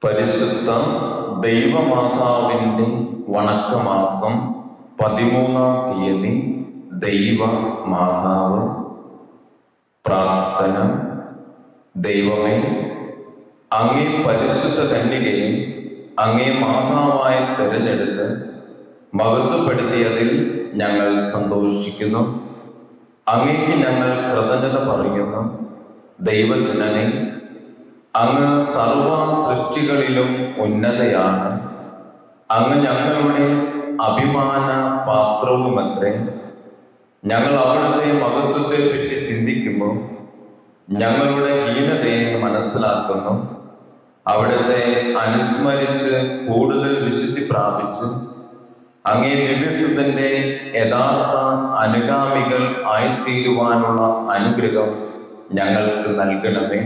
പരിശുദ്ധ ദൈവമാതാവിൻ്റെ വണക്കമാസം 13-ാം തീയതി ദൈവമാതാവ്. പ്രാർത്ഥന. ദൈവമേ, അങ്ങേ പരിശുദ്ധ കന്യകയെ അങ്ങേ മാതാവായി തിരഞ്ഞെടുത്ത് മഹത്വപ്പെടുത്തിയതിൽ ഞങ്ങൾ സന്തോഷിക്കുന്നു. അങ്ങേക്ക് ഞങ്ങൾ കൃതജ്ഞത പറയുന്നു. ദൈവജനനെ, അങ്ങ് സർവ സൃഷ്ടികളിലും ഉന്നതയാണ്. അങ്ങ് ഞങ്ങളുടെ അഭിമാന പാത്രവുമത്രേ. ഞങ്ങൾ അവിടുത്തെ മഹത്വത്തെ പറ്റി ചിന്തിക്കുമ്പോൾ ഞങ്ങളുടെ ഹീനതയെ മനസ്സിലാക്കുന്നു. അവിടുത്തെ അനുസ്മരിച്ച് കൂടുതൽ വിശുദ്ധി പ്രാപിച്ച് അങ്ങേ ദിവ്യസുതന്റെ യഥാർത്ഥ അനുഗാമികൾ ആയിത്തീരുവാനുള്ള അനുഗ്രഹം ഞങ്ങൾക്ക് നൽകണമേ.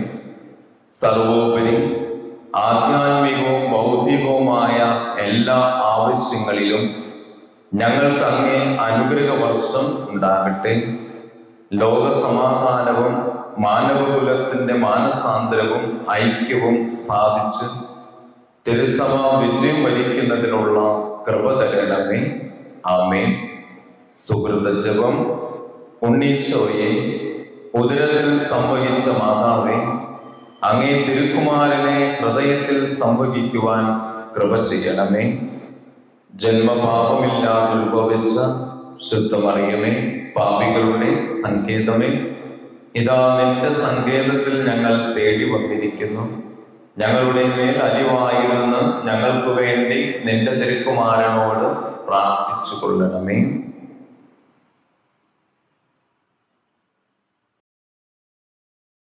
സർവോപരി ആധ്യാത്മികവും ഭൗതികവുമായ എല്ലാ ആവശ്യങ്ങളിലും ഞങ്ങൾക്ക് അങ്ങേ അനുഗ്രഹ വർഷം ഉണ്ടാകട്ടെ. ലോക സമാധാനവും മാനവകുലത്തിന്റെ മാനസാന്തരവും ഐക്യവും സാധിച്ച് തിരുസഭ വിജയം വരിക്കുന്നതിനുള്ള കൃപ തരണമേ. ആമേൻ. സുഹൃത ജപം. ഉണ്ണീശോയെ, ഉദരത്തിൽ സംവഹിച്ച മാതാവേ, അങ്ങേ തിരുക്കുമാരനെ ഹൃദയത്തിൽ സംവഹിക്കുവാൻ കൃപ ചെയ്യണമേ. ജന്മപാപമില്ലാതെ ഉത്ഭവിച്ച ശുദ്ധമറിയമേ, പാപികളുടെ സങ്കേതമേ, ഇതാ നിന്റെ സങ്കേതത്തിൽ ഞങ്ങൾ തേടി വന്നിരിക്കുന്നു. ഞങ്ങളുടെ മേൽ അലിവായിരുന്ന് ഞങ്ങൾക്ക് വേണ്ടി നിന്റെ തിരുക്കുമാരനോട് പ്രാർത്ഥിച്ചു കൊള്ളണമേ.